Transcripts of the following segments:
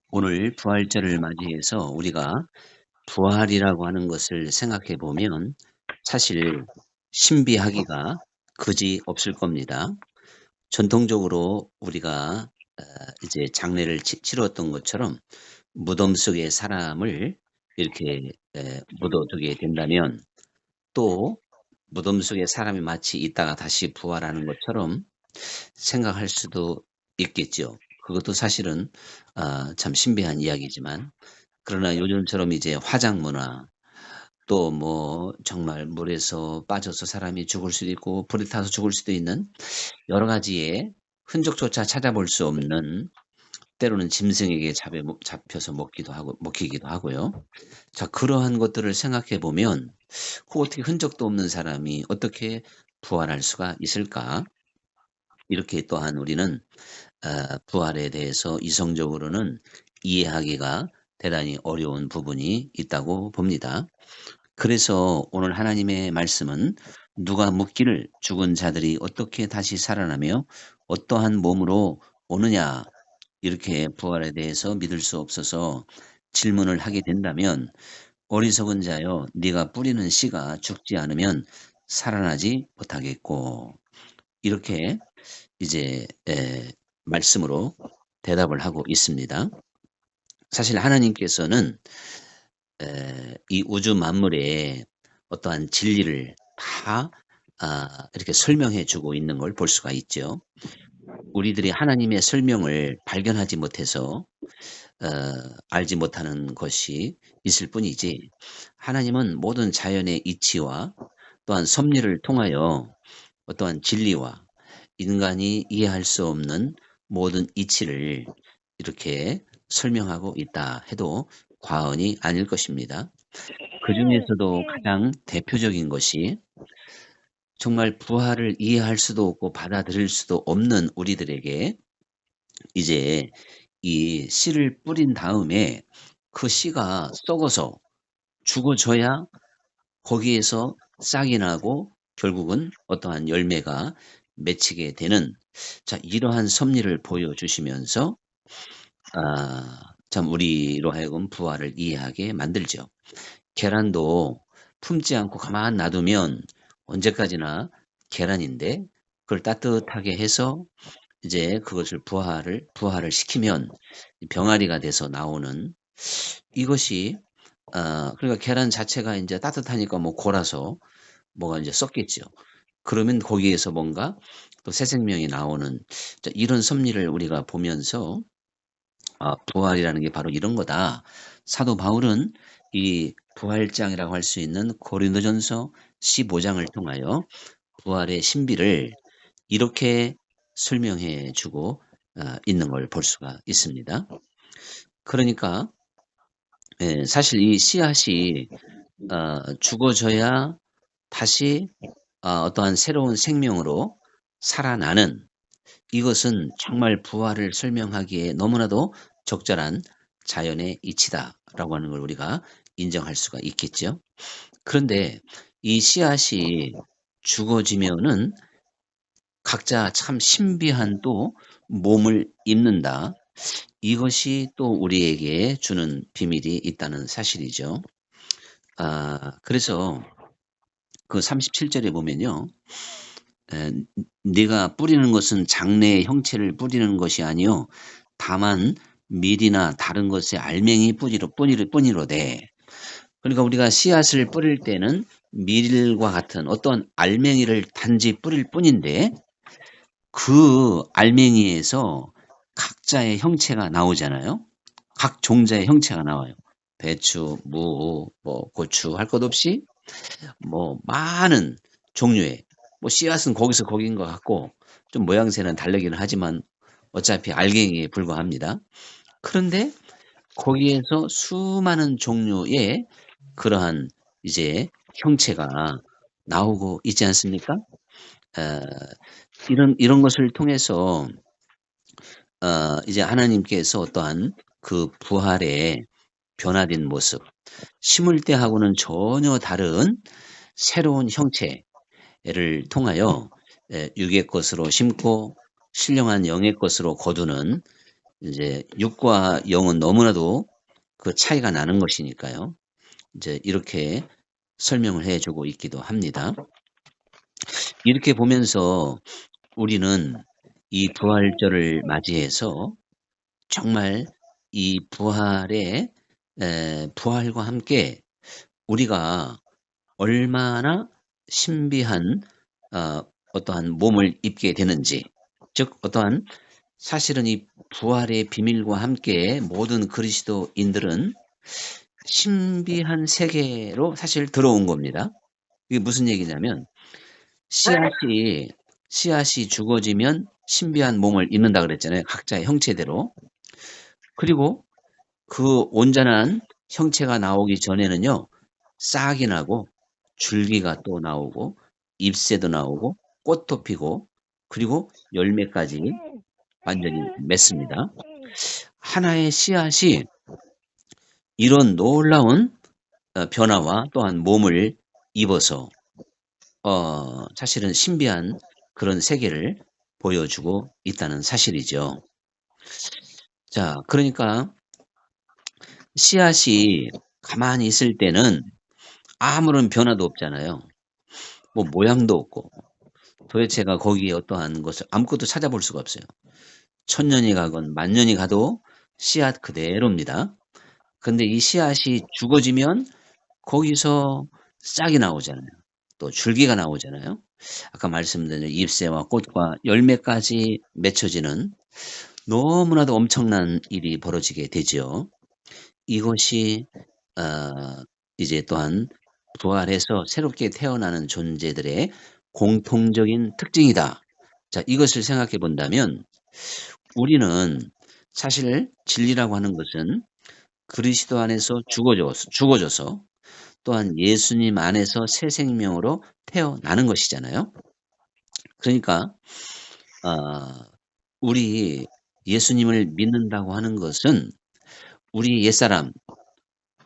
오늘 부활절을 맞이해서 우리가 부활이라고 하는 것을 생각해 보면 사실 신비하기가 그지없을 겁니다. 전통적으로 우리가 이제 장례를 치렀던 것처럼 무덤 속에 사람을 이렇게 묻어두게 된다면, 또 무덤 속에 사람이 마치 있다가 다시 부활하는 것처럼 생각할 수도 있겠죠. 그것도 사실은 참 신비한 이야기지만, 그러나 요즘처럼 이제 화장 문화, 또 뭐 정말 물에서 빠져서 사람이 죽을 수도 있고 불에 타서 죽을 수도 있는 여러 가지의 흔적조차 찾아볼 수 없는, 때로는 짐승에게 잡혀서 먹히기도 하고요. 자, 그러한 것들을 생각해 보면 어떻게 흔적도 없는 사람이 어떻게 부활할 수가 있을까? 이렇게 또한 우리는 부활에 대해서 이성적으로는 이해하기가 대단히 어려운 부분이 있다고 봅니다. 그래서 오늘 하나님의 말씀은 누가 묻기를 죽은 자들이 어떻게 다시 살아나며 어떠한 몸으로 오느냐, 이렇게 부활에 대해서 믿을 수 없어서 질문을 하게 된다면, 어리석은 자여 네가 뿌리는 씨가 죽지 않으면 살아나지 못하겠고, 이렇게 이제 말씀으로 대답을 하고 있습니다. 사실 하나님께서는 이 우주 만물의 어떠한 진리를 다 이렇게 설명해 주고 있는 걸 볼 수가 있죠. 우리들이 하나님의 설명을 발견하지 못해서 어 알지 못하는 것이 있을 뿐이지, 하나님은 모든 자연의 이치와 또한 섭리를 통하여 어떠한 진리와 인간이 이해할 수 없는 모든 이치를 이렇게 설명하고 있다 해도 과언이 아닐 것입니다. 그중에서도 가장 대표적인 것이, 정말 부활을 이해할 수도 없고 받아들일 수도 없는 우리들에게 이제 이 씨를 뿌린 다음에 그 씨가 썩어서 죽어져야 거기에서 싹이 나고 결국은 어떠한 열매가 맺히게 되는, 자, 이러한 섭리를 보여주시면서 참 우리로 하여금 부활을 이해하게 만들죠. 계란도 품지 않고 가만 놔두면 언제까지나 계란인데, 그걸 따뜻하게 해서 이제 그것을 부화를 시키면 병아리가 돼서 나오는, 이것이 그러니까 계란 자체가 인제 따뜻하니까 뭐 골아서 뭐가 인제 썩겠죠. 그러면 거기에서 뭔가 또 새 생명이 나오는, 자, 이런 섭리를 우리가 보면서 '아, 부활이라는 게 바로 이런 거다.' 사도 바울은 이 부활장이라고 할 수 있는 고린도전서 15 장을 통하여 부활의 신비를 이렇게 설명해 주고 있는 걸 볼 수가 있습니다. 그러니까 사실 이 씨앗이 죽어져야 다시 어떠한 새로운 생명으로 살아나는, 이것은 정말 부활을 설명하기에 너무나도 적절한 자연의 이치다라고 하는 걸 우리가 인정할 수가 있겠죠. 그런데 이 씨앗이 죽어지면은 각자 참 신비한 또 몸을 입는다. 이것이 또 우리에게 주는 비밀이 있다는 사실이죠. 그래서 그 37 절에 보면요. 에 "네가 뿌리는 것은 장래의 형체를 뿌리는 것이 아니요 다만 밀이나 다른 것의 알맹이 뿐이로되." 그러니까 우리가 씨앗을 뿌릴 때는 밀과 같은 어떤 알맹이를 단지 뿌릴 뿐인데, 그 알맹이에서 각자의 형체가 나오잖아요. 각 종자의 형체가 나와요. 배추, 무, 뭐 고추 할 것 없이 뭐 많은 종류의, 뭐 씨앗은 거기서 거기인 것 같고 좀 모양새는 다르기는 하지만 어차피 알갱이에 불과합니다. 그런데 거기에서 수많은 종류의 그러한 이제 형체가 나오고 있지 않습니까? 어 이런 것을 통해서 이제 하나님께서 어떠한 그 부활의 변화된 모습, 심을 때하고는 전혀 다른 새로운 형체를 통하여 육의 것으로 심고 신령한 영의 것으로 거두는 이제 육과 영은 너무나도 그 차이가 나는 것이니까요. 이제 이렇게 설명을 해 주고 있기도 합니다. 이렇게 보면서 우리는 이 부활절을 맞이해서 정말 이 부활의 부활과 함께 우리가 얼마나 신비한 어떠한 몸을 입게 되는지, 즉 어떠한 사실은 이 부활의 비밀과 함께 모든 그리스도인들은 신비한 세계로 사실 들어온 겁니다. 이게 무슨 얘기냐면 씨앗이 씨앗이 죽어지면 신비한 몸을 입는다 그랬잖아요, 각자의 형체대로. 그리고 그 온전한 형체가 나오기 전에는요, 싹이 나고 줄기가 또 나오고 잎새도 나오고 꽃도 피고 그리고 열매까지 완전히 맺습니다. 하나의 씨앗이 이런 놀라운 변화와 또한 몸을 입어서 사실은 신비한 그런 세계를 보여주고 있다는 사실이죠. 자, 그러니까 씨앗이 가만히 있을 때는 아무런 변화도 없잖아요. 뭐 모양도 없고 도대체가 거기에 어떠한 것을 아무것도 찾아볼 수가 없어요. 천년이 가건 만년이 가도 씨앗 그대로입니다. 근데 이 씨앗이 죽어지면 거기서 싹이 나오잖아요. 또 줄기가 나오잖아요. 아까 말씀드린 잎새와 꽃과 열매까지 맺혀지는 너무나도 엄청난 일이 벌어지게 되죠. 이것이 어 이제 또한 부활해서 새롭게 태어나는 존재들의 공통적인 특징이다. 자, 이것을 생각해 본다면 우리는 사실 진리라고 하는 것은 그리스도 안에서 죽어져서 또한 예수님 안에서 새 생명으로 태어나는 것이잖아요. 그러니까 우리 예수님을 믿는다고 하는 것은 우리 옛사람,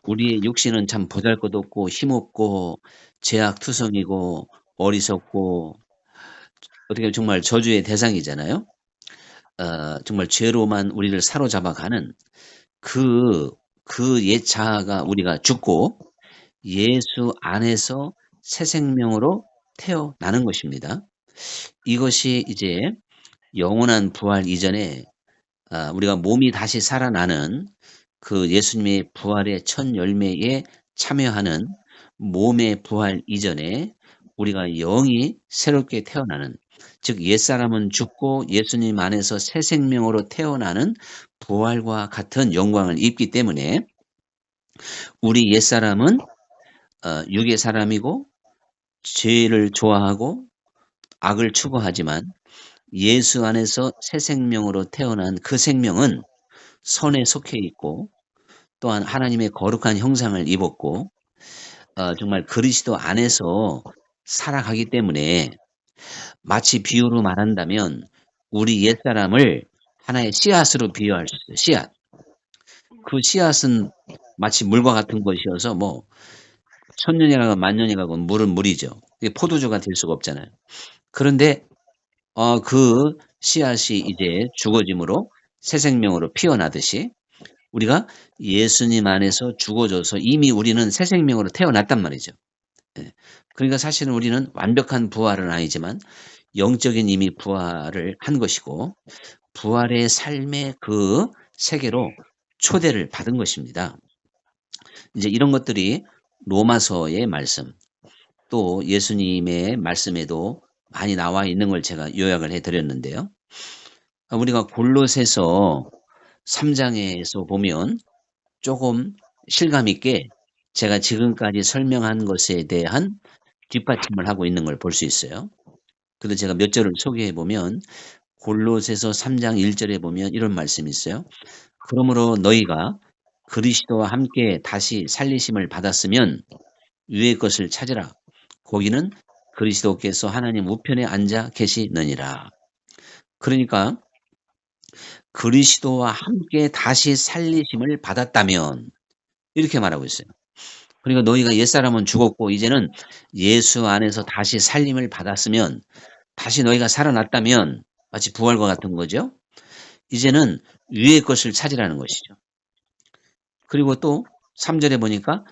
우리의 육신은 참 보잘것없고 힘없고 죄악투성이고 어리석고 어떻게 보면 정말 저주의 대상이잖아요. 정말 죄로만 우리를 사로잡아가는 그 옛 자아가 우리가 죽고 예수 안에서 새 생명으로 태어나는 것입니다. 이것이 이제 영원한 부활 이전에 우리가 몸이 다시 살아나는 그 예수님의 부활의 첫 열매에 참여하는 몸의 부활 이전에 우리가 영이 새롭게 태어나는, 즉 옛사람은 죽고 예수님 안에서 새 생명으로 태어나는 부활과 같은 영광을 입기 때문에 우리 옛사람은 육의 사람이고 죄를 좋아하고 악을 추구하지만 예수 안에서 새 생명으로 태어난 그 생명은 선에 속해 있고 또한 하나님의 거룩한 형상을 입었고 정말 그리스도 안에서 살아가기 때문에 마치 비유로 말한다면 우리 옛사람을 하나의 씨앗으로 비유할 수 있어요. 씨앗. 그 씨앗은 마치 물과 같은 것이어서 뭐 천년이 가건 만년이 가건 물은 물이죠. 그게 포도주가 될 수가 없잖아요. 그런데 그 씨앗이 이제 죽어짐으로 새 생명으로 피어나듯이 우리가 예수님 안에서 죽어져서 이미 우리는 새 생명으로 태어났단 말이죠. 예. 그러니까 사실은 우리는 완벽한 부활은 아니지만 영적인 이미 부활을 한 것이고 부활의 삶의 그 세계로 초대를 받은 것입니다. 이제 이런 것들이 로마서의 말씀 또 예수님의 말씀에도 많이 나와 있는 걸 제가 요약을 해 드렸는데요. 우리가 골로새서 3 장에서 보면 조금 실감 있게 제가 지금까지 설명한 것에 대한 뒷받침을 하고 있는 걸 볼 수 있어요. 그래서 제가 몇 절을 소개해 보면 골로새서 3장 1 절에 보면 이런 말씀이 있어요. 그러므로 너희가 그리스도와 함께 다시 살리심을 받았으면 위의 것을 찾으라. 거기는 그리스도께서 하나님 우편에 앉아 계시느니라. 그러니까 그리스도와 함께 다시 살리심을 받았다면 이렇게 말하고 있어요. 그러니까 너희가 옛사람은 죽었고 이제는 예수 안에서 다시 살림을 받았으면 다시 너희가 살아났다면 마치 부활과 같은 거죠. 이제는 위의 것을 찾으라는 것이죠. 그리고 또 3절에 보니까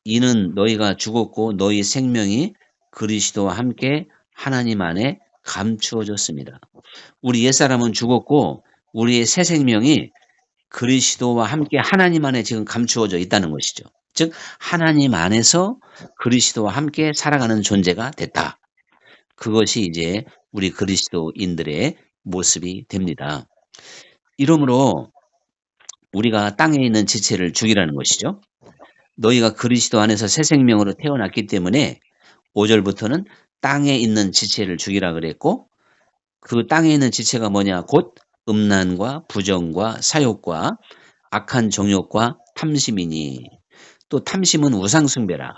이는 너희가 죽었고 너희 생명이 그리스도와 함께 하나님 안에 감추어졌습니다. 우리 옛사람은 죽었고 우리의 새 생명이 그리스도와 함께 하나님 안에 지금 감추어져 있다는 것이죠. 즉 하나님 안에서 그리스도와 함께 살아가는 존재가 됐다. 그것이 이제 우리 그리스도인들의 모습이 됩니다. 이러므로 우리가 땅에 있는 지체를 죽이라는 것이죠. 너희가 그리스도 안에서 새 생명으로 태어났기 때문에 5절부터는 땅에 있는 지체를 죽이라 그랬고 그 땅에 있는 지체가 뭐냐? 곧 음란과 부정과 사욕과 악한 정욕과 탐심이니 또 탐심은 우상 숭배라.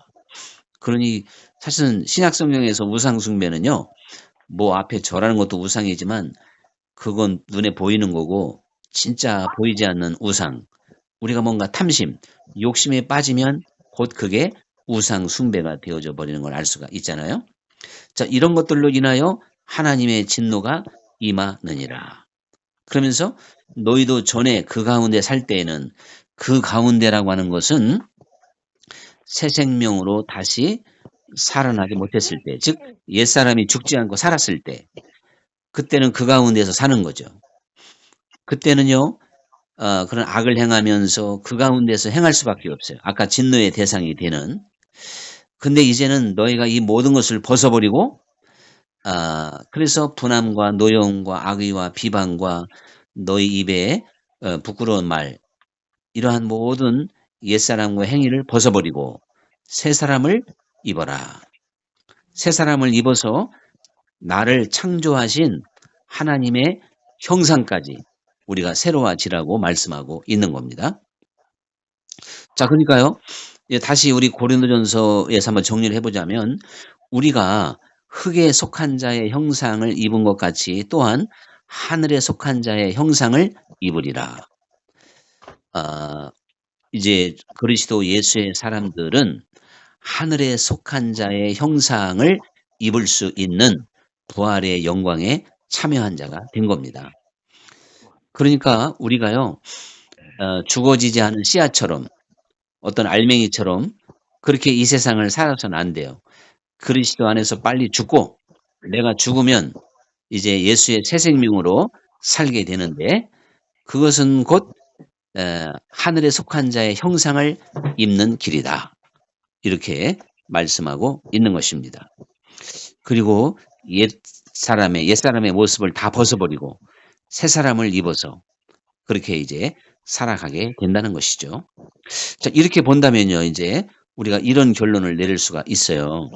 그러니 사실은 신약 성경에서 우상 숭배는요. 뭐 앞에 절하는 것도 우상이지만 그건 눈에 보이는 거고 진짜 보이지 않는 우상. 우리가 뭔가 탐심, 욕심에 빠지면 곧 그게 우상 숭배가 되어져 버리는 걸 알 수가 있잖아요. 자, 이런 것들로 인하여 하나님의 진노가 임하느니라. 그러면서 너희도 전에 그 가운데 살 때에는 그 가운데라고 하는 것은 새 생명으로 다시 살아나지 못했을 때, 즉 옛사람이 죽지 않고 살았을 때 그때는 그 가운데서 사는 거죠. 그때는요. 그런 악을 행하면서 그 가운데서 행할 수밖에 없어요. 아까 진노의 대상이 되는. 근데 이제는 너희가 이 모든 것을 벗어버리고 그래서 분함과 노여움과 악의와 비방과 너희 입에 부끄러운 말 이러한 모든 옛사람과 행위를 벗어버리고 새 사람을 입어라. 새 사람을 입어서 나를 창조하신 하나님의 형상까지 우리가 새로워지라고 말씀하고 있는 겁니다. 자, 그러니까요. 다시 우리 고린도전서에서 한번 정리를 해보자면 우리가 흙에 속한 자의 형상을 입은 것 같이 또한 하늘에 속한 자의 형상을 입으리라. 이제 그리스도 예수의 사람들은 하늘에 속한 자의 형상을 입을 수 있는 부활의 영광에 참여한 자가 된 겁니다. 그러니까 우리가요. 죽어지지 않은 씨앗처럼 어떤 알맹이처럼 그렇게 이 세상을 살아서는 안 돼요. 그리스도 안에서 빨리 죽고 내가 죽으면 이제 예수의 새 생명으로 살게 되는데 그것은 곧 하늘에 속한 자의 형상을 입는 길이다. 이렇게 말씀하고 있는 것입니다. 그리고 옛사람의 모습을 다 벗어버리고 새 사람을 입어서 그렇게 이제 살아가게 된다는 것이죠. 자, 이렇게 본다면요. 이제 우리가 이런 결론을 내릴 수가 있어요.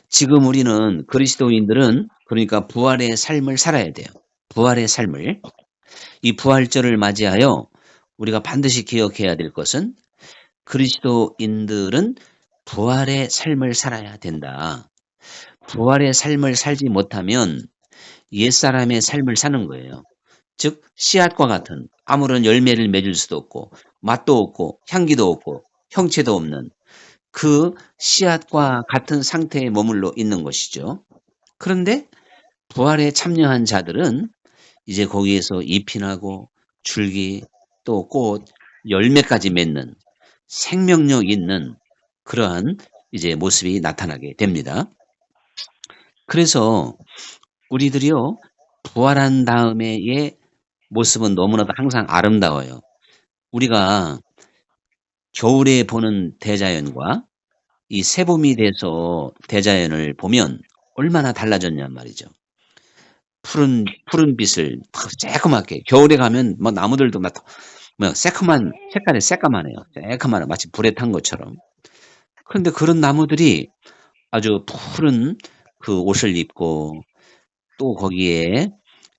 지금 우리는 그리스도인들은 그러니까 부활의 삶을 살아야 돼요. 부활의 삶을. 이 부활절을 맞이하여 우리가 반드시 기억해야 될 것은 그리스도인들은 부활의 삶을 살아야 된다. 부활의 삶을 살지 못하면 옛사람의 삶을 사는 거예요. 즉 씨앗과 같은 아무런 열매를 맺을 수도 없고 맛도 없고 향기도 없고 형체도 없는 그 씨앗과 같은 상태에 머물러 있는 것이죠. 그런데 부활에 참여한 자들은 이제 거기에서 잎이 나고 줄기 또 꽃, 열매까지 맺는 생명력 있는 그러한 이제 모습이 나타나게 됩니다. 그래서 우리들이요 부활한 다음에의 모습은 너무나도 항상 아름다워요. 우리가 겨울에 보는 대자연과 이 새봄이 돼서 대자연을 보면 얼마나 달라졌냔 말이죠. 푸른 빛을 새까맣게 겨울에 가면 뭐 나무들도 막 새까만 색깔이 새까만해요. 새까만해 마치 불에 탄 것처럼. 그런데 그런 나무들이 아주 푸른 그 옷을 입고 또 거기에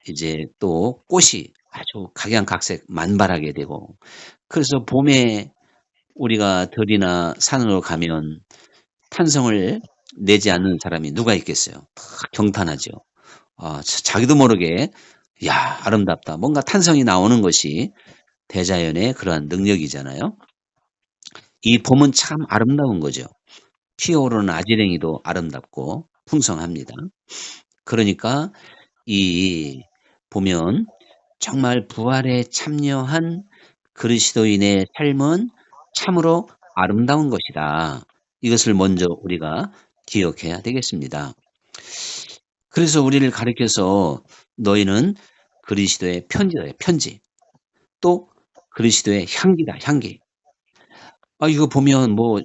이제 또 꽃이 아주 각양각색 만발하게 되고 그래서 봄에 우리가 들이나 산으로 가면 탄성을 내지 않는 사람이 누가 있겠어요? 다 경탄하죠. 자기도 모르게 야 아름답다. 뭔가 탄성이 나오는 것이 대자연의 그러한 능력이잖아요. 이 봄은 참 아름다운 거죠. 피어오르는 아지랭이도 아름답고 풍성합니다. 그러니까 이 보면 정말 부활에 참여한 그리스도인의 삶은 참으로 아름다운 것이다. 이것을 먼저 우리가 기억해야 되겠습니다. 그래서 우리를 가르쳐서 너희는 그리스도의 편지다, 편지. 또 그리스도의 향기다, 향기. 이거 보면 뭐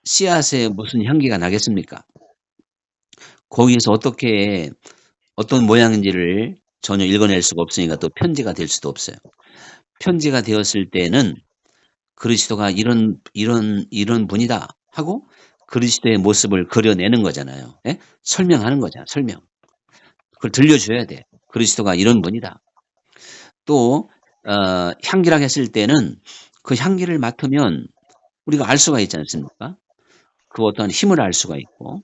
씨앗에 무슨 향기가 나겠습니까? 거기에서 어떻게 어떤 모양인지를 전혀 읽어낼 수가 없으니까 또 편지가 될 수도 없어요. 편지가 되었을 때는 그리스도가 이런 분이다 하고 그리스도의 모습을 그려내는 거잖아요. 예? 설명하는 거잖아, 설명. 그걸 들려줘야 돼. 그리스도가 이런 분이다. 또 향기라고 했을 때는 그 향기를 맡으면 우리가 알 수가 있지 않습니까? 그 어떤 힘을 알 수가 있고.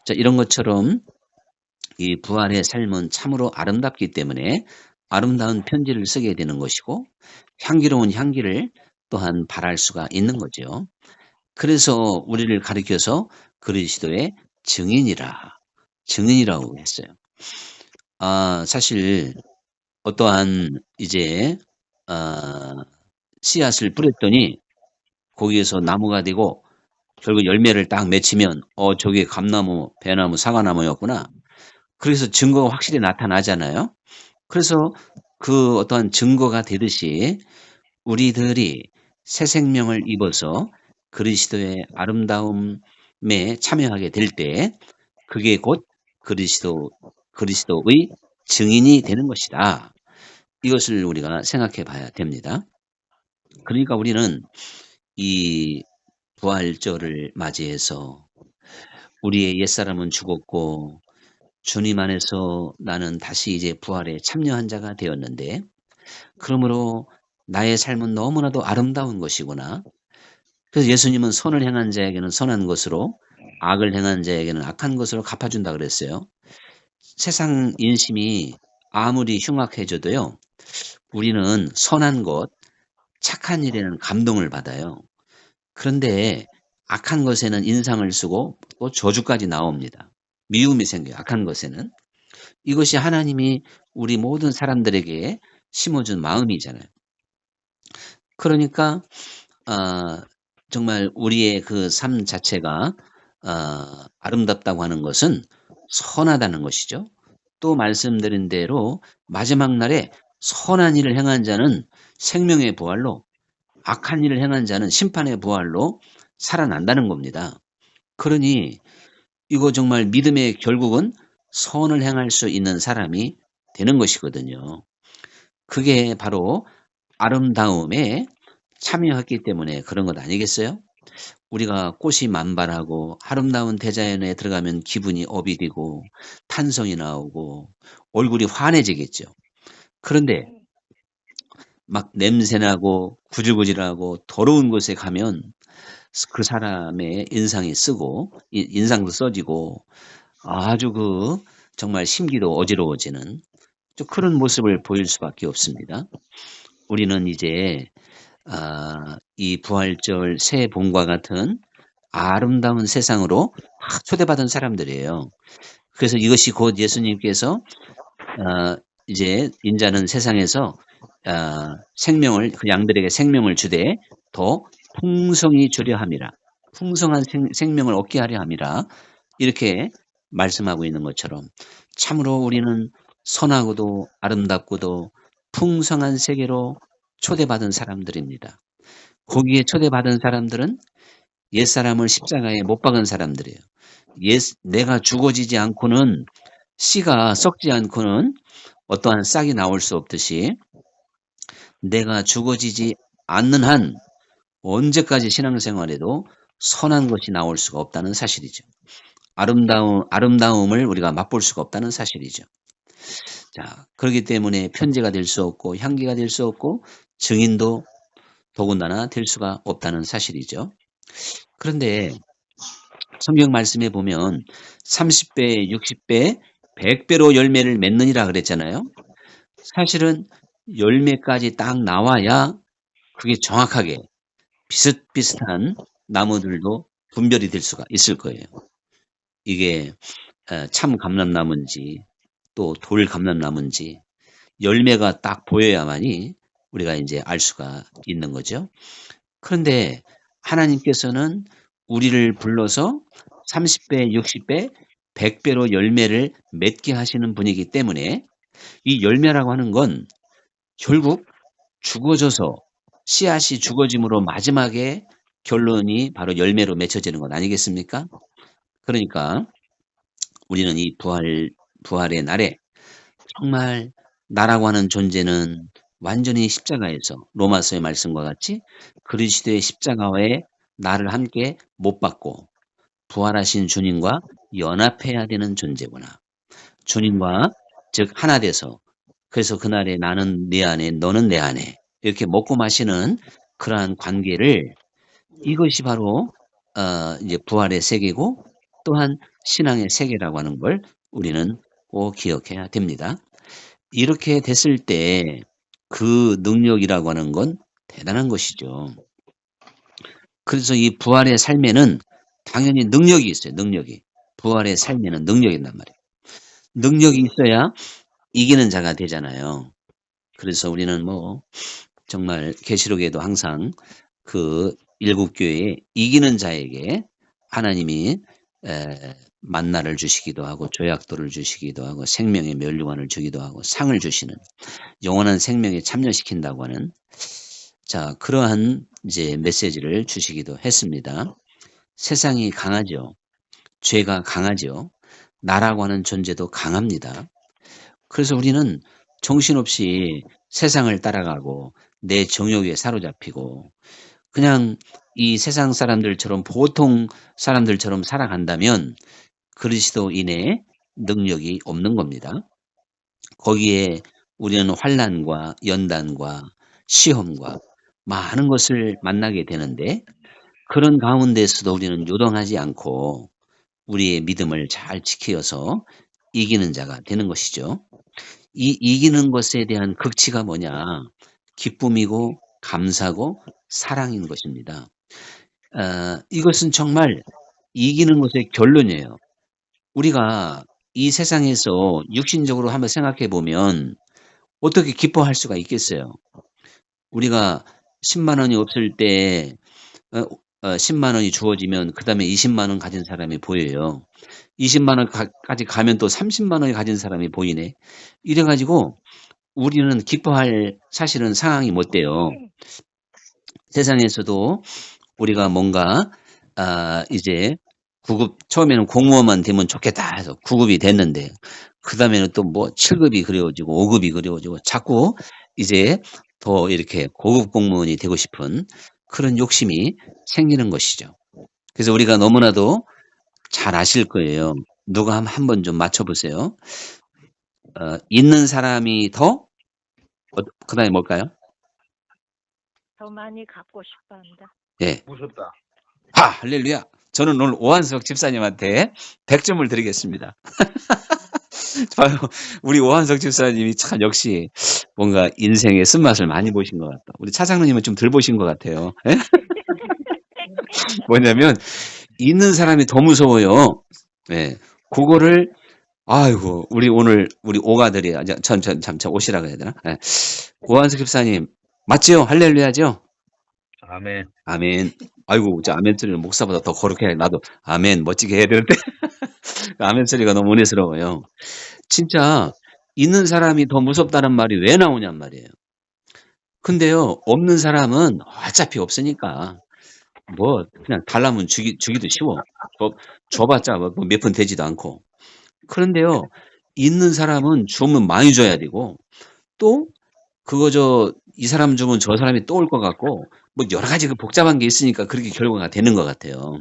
자, 이런 것처럼 이 부활의 삶은 참으로 아름답기 때문에 아름다운 편지를 쓰게 되는 것이고 향기로운 향기를 또한 발할 수가 있는 거죠. 그래서 우리를 가리켜서 그리스도의 증인이라, 증인이라고 했어요. 사실 어떠한 이제 어 씨앗을 뿌렸더니 거기에서 나무가 되고 결국 열매를 딱 맺히면 저게 감나무, 배나무, 사과나무였구나. 그래서 증거가 확실히 나타나잖아요. 그래서 그 어떠한 증거가 되듯이 우리들이 새 생명을 입어서 그리스도의 아름다움에 참여하게 될 때 그게 곧 그리스도의 증인이 되는 것이다. 이것을 우리가 생각해 봐야 됩니다. 그러니까 우리는 이 부활절을 맞이해서 우리의 옛사람은 죽었고 주님 안에서 나는 다시 이제 부활에 참여한 자가 되었는데 그러므로 나의 삶은 너무나도 아름다운 것이구나. 그래서 예수님은 선을 행한 자에게는 선한 것으로 악을 행한 자에게는 악한 것으로 갚아준다 그랬어요. 세상 인심이 아무리 흉악해져도요. 우리는 선한 것, 착한 일에는 감동을 받아요. 그런데 악한 것에는 인상을 쓰고 또 저주까지 나옵니다. 미움이 생겨요. 악한 것에는. 이것이 하나님이 우리 모든 사람들에게 심어준 마음이잖아요. 그러니까 정말 우리의 그 삶 자체가 아름답다고 하는 것은 선하다는 것이죠. 또 말씀드린 대로 마지막 날에 선한 일을 행한 자는 생명의 부활로 악한 일을 행한 자는 심판의 부활로 살아난다는 겁니다. 그러니 이거 정말 믿음의 결국은 선을 행할 수 있는 사람이 되는 것이거든요. 그게 바로 아름다움에 참여했기 때문에 그런 것 아니겠어요? 우리가 꽃이 만발하고 아름다운 대자연에 들어가면 기분이 업이 되고 탄성이 나오고 얼굴이 환해지겠죠. 그런데 막 냄새나고 구질구질하고 더러운 곳에 가면 그 사람의 인상이 쓰고 인상도 써지고 아주 정말 심기도 어지러워지는 좀 그런 모습을 보일 수밖에 없습니다. 우리는 이제 이 부활절 새해 봄과 같은 아름다운 세상으로 초대받은 사람들이에요. 그래서 이것이 곧 예수님께서 이제 인자는 세상에서 생명을 그 양들에게 생명을 주되 더 풍성히 주려 함이라. 풍성한 생명을 얻게 하려 함이라. 이렇게 말씀하고 있는 것처럼 참으로 우리는 선하고도 아름답고도 풍성한 세계로 초대받은 사람들입니다. 거기에 초대받은 사람들은 옛사람을 십자가에 못 박은 사람들이에요. 내가 죽어지지 않고는 씨가 썩지 않고는 어떠한 싹이 나올 수 없듯이 내가 죽어지지 않는 한 언제까지 신앙생활에도 선한 것이 나올 수가 없다는 사실이죠. 아름다움을 우리가 맛볼 수가 없다는 사실이죠. 자, 그렇기 때문에 편지가 될 수 없고 향기가 될 수 없고 증인도 더군다나 될 수가 없다는 사실이죠. 그런데 성경 말씀에 보면 30배, 60배, 100배로 열매를 맺느니라 그랬잖아요. 사실은 열매까지 딱 나와야 그게 정확하게 비슷비슷한 나무들도 분별이 될 수가 있을 거예요. 이게 참 감람나무인지 또 돌 감람나무인지 열매가 딱 보여야만이 우리가 이제 알 수가 있는 거죠. 그런데 하나님께서는 우리를 불러서 30배, 60배, 100배로 열매를 맺게 하시는 분이기 때문에 이 열매라고 하는 건 결국 죽어져서 씨앗이 죽어짐으로 마지막에 결론이 바로 열매로 맺혀지는 것 아니겠습니까? 그러니까 우리는 이 부활의 날에 정말 나라고 하는 존재는 완전히 십자가에서 로마서의 말씀과 같이 그리스도의 십자가에 나를 함께 못 박고 부활하신 주님과 연합해야 되는 존재구나. 주님과 즉 하나 돼서 그래서 그날에 나는 네 안에 너는 내 안에 이렇게 먹고 마시는 그러한 관계를 이것이 바로 이제 부활의 세계고 또한 신앙의 세계라고 하는 걸 우리는 꼭 기억해야 됩니다. 이렇게 됐을 때 그 능력이라고 하는 건 대단한 것이죠. 그래서 이 부활의 삶에는 당연히 능력이 있어요. 능력이. 부활의 삶에는 능력이 있단 말이에요. 능력이 있어야 이기는 자가 되잖아요. 그래서 우리는 뭐 정말 계시록에도 항상 그 일곱 교회에 이기는 자에게 하나님이 만나를 주시기도 하고 조약돌을 주시기도 하고 생명의 면류관을 주기도 하고 상을 주시는 영원한 생명에 참여시킨다고 하는 자 그러한 이제 메시지를 주시기도 했습니다. 세상이 강하죠. 죄가 강하죠. 나라고 하는 존재도 강합니다. 그래서 우리는 정신없이 세상을 따라가고 내 정욕에 사로잡히고 그냥 이 세상 사람들처럼 보통 사람들처럼 살아간다면 그리스도인의 능력이 없는 겁니다. 거기에 우리는 환난과 연단과 시험과 많은 것을 만나게 되는데 그런 가운데서도 우리는 요동하지 않고 우리의 믿음을 잘 지켜서 이기는 자가 되는 것이죠. 이 이기는 것에 대한 극치가 뭐냐? 기쁨이고 감사고 사랑인 것입니다. 이것은 정말 이기는 것의 결론이에요. 우리가 이 세상에서 육신적으로 한번 생각해 보면 어떻게 기뻐할 수가 있겠어요? 우리가 10만 원이 없을 때 10만 원이 주어지면 그다음에 20만 원 가진 사람이 보여요. 20만 원까지 가면 또 30만 원이 가진 사람이 보이네. 이래 가지고 우리는 기뻐할 사실은 상황이 못 돼요. 세상에서도 우리가 뭔가 이제 구급 처음에는 공무원만 되면 좋겠다 해서 9급이 됐는데 그다음에는 또 뭐 7급이 그려지고 5급이 그려지고 자꾸 이제 더 이렇게 고급 공무원이 되고 싶은 그런 욕심이 생기는 것이죠. 그래서 우리가 너무나도 잘 아실 거예요. 누가 한 번 좀 맞춰 보세요. 있는 사람이 더 그다음에 뭘까요? 더 많이 갖고 싶어 한다. 예. 무섭다. 할렐루야. 저는 오늘 오한석 집사님한테 100점을 드리겠습니다. 봐요. 우리 오한석 집사님이 참 역시 뭔가 인생의 쓴맛을 많이 보신 것 같다. 우리 차장로님은 좀 덜 보신 것 같아요. 예? 뭐냐면 있는 사람이 더 무서워요. 예. 그거를 아이고 우리 오늘 우리 오가들이 참 오시라고 해야 되나? 예. 오한석 집사님 맞지요? 할렐루야죠? 아멘. 아멘. 아이고 저 아멘 소리는 목사보다 더 거룩해. 나도 아멘 멋지게 해야 되는데 아멘 소리가 너무 은혜스러워요. 진짜 있는 사람이 더 무섭다는 말이 왜 나오냔 말이에요. 근데요 없는 사람은 어차피 없으니까 뭐 그냥 달라면 주기도 쉬워. 줘봤자 뭐 몇 푼 되지도 않고. 그런데요 있는 사람은 주면 많이 줘야 되고 또 그거 이 사람 주면 저 사람이 또 올 것 같고 뭐 여러 가지 그 복잡한 게 있으니까 그렇게 결과가 되는 것 같아요.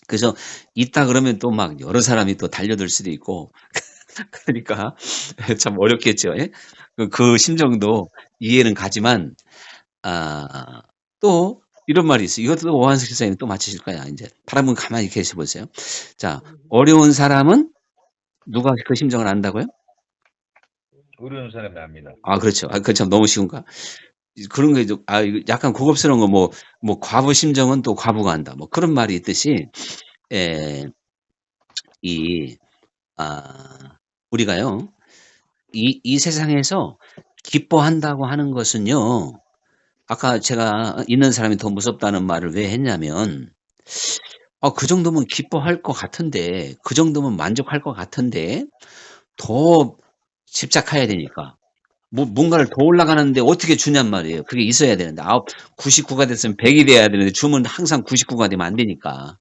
그래서 있다 그러면 또 막 여러 사람이 또 달려들 수도 있고 그러니까 참 어렵겠죠. 예? 그 심정도 이해는 가지만 또 이런 말이 있어요. 이것도 오한석 집사님 또 맞히실 거야. 이제 바라보면 가만히 계셔 보세요. 자, 어려운 사람은 누가 그 심정을 안다고요? 어려운 사람이 압니다. 그렇죠. 그거 참 너무 쉬운가? 그런 게 이거 약간 고급스러운 거 뭐 과부 심정은 또 과부가 안다. 뭐 그런 말이 있듯이 이 우리가요. 이 세상에서 기뻐한다고 하는 것은요. 아까 제가 있는 사람이 더 무섭다는 말을 왜 했냐면 그 정도면 기뻐할 것 같은데 그 정도면 만족할 것 같은데 더 집착해야 되니까. 뭔가를 더 올라가는데 어떻게 주냔 말이에요. 그게 있어야 되는데 99가 됐으면 100이 돼야 되는데 주면 항상 99가 되면 안 되니까.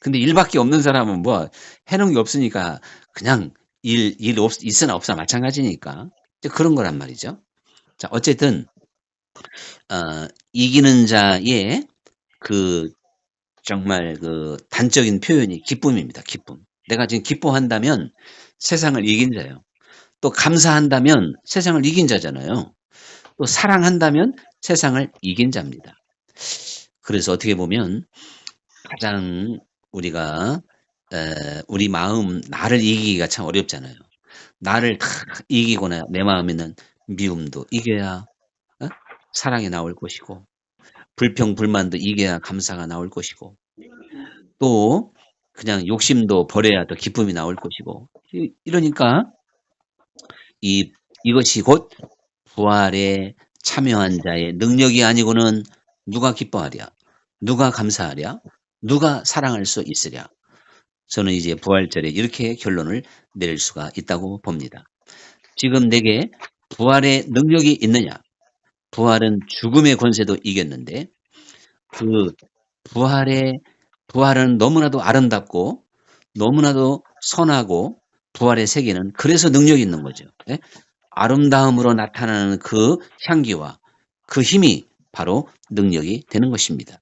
근데 일밖에 없는 사람은 뭐 해놓은 게 없으니까 그냥 있으나 없으나 마찬가지니까. 그런 거란 말이죠. 자, 어쨌든 이기는 자의 그 정말 그 단적인 표현이 기쁨입니다. 기쁨. 내가 지금 기뻐한다면 세상을 이긴 자예요. 또 감사한다면 세상을 이긴 자잖아요. 또 사랑한다면 세상을 이긴 자입니다. 그래서 어떻게 보면 가장 우리가 우리 마음 나를 이기기가 참 어렵잖아요. 나를 다 이기거나 내 마음에 있는 미움도 이겨야 사랑이 나올 것이고 불평 불만도 이겨야 감사가 나올 것이고 또 그냥 욕심도 버려야 더 기쁨이 나올 것이고 이러니까 이것이 곧 부활에 참여한 자의 능력이 아니고는 누가 기뻐하랴? 누가 감사하랴? 누가 사랑할 수 있으랴? 저는 이제 부활절에 이렇게 결론을 내릴 수가 있다고 봅니다. 지금 내게 부활의 능력이 있느냐? 부활은 죽음의 권세도 이겼는데 그 부활은 너무나도 아름답고 너무나도 선하고 부활의 세계는 그래서 능력이 있는 거죠. 예? 아름다움으로 나타나는 그 향기와 그 힘이 바로 능력이 되는 것입니다.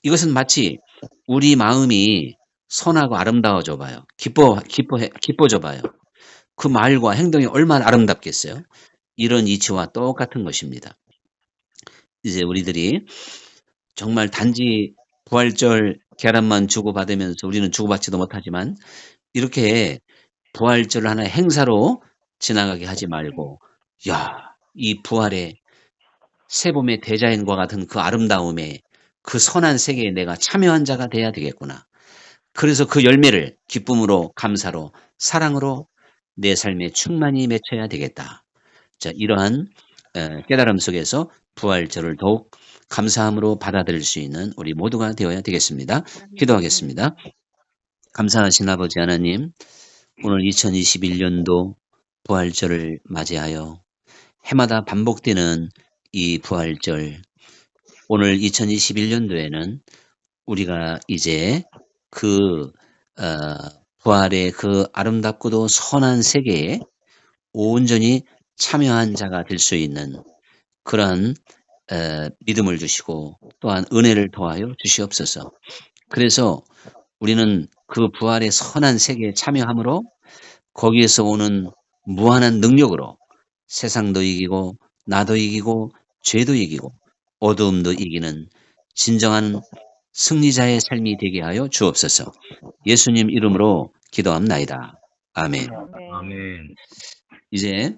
이것은 마치 우리 마음이 선하고 아름다워져 봐요. 기뻐져 봐요. 그 말과 행동이 얼마나 아름답겠어요? 이런 이치와 똑같은 것입니다. 이제 우리들이 정말 단지 부활절 계란만 주고받으면서 우리는 주고받지도 못하지만 이렇게 부활절 하나의 행사로 지나가게 하지 말고 이 부활의 세봄의 대자연과 같은 그 아름다움에 그 선한 세계에 내가 참여한 자가 돼야 되겠구나. 그래서 그 열매를 기쁨으로 감사로 사랑으로 내 삶에 충만히 맺혀야 되겠다. 자, 이러한 깨달음 속에서 부활절을 더욱 감사함으로 받아들일 수 있는 우리 모두가 되어야 되겠습니다. 기도하겠습니다. 감사하신 아버지 하나님, 오늘 2021년도 부활절을 맞이하여 해마다 반복되는 이 부활절, 오늘 2021년도에는 우리가 이제 그 부활의 그 아름답고도 선한 세계에 온전히 참여한 자가 될 수 있는 그러한 믿음을 주시고 또한 은혜를 더하여 주시옵소서. 그래서 우리는 그 부활의 선한 세계에 참여함으로 거기에서 오는 무한한 능력으로 세상도 이기고 나도 이기고 죄도 이기고 어두움도 이기는 진정한 승리자의 삶이 되게 하여 주옵소서. 예수님 이름으로 기도합나이다. 아멘. 아멘. 아멘. 이제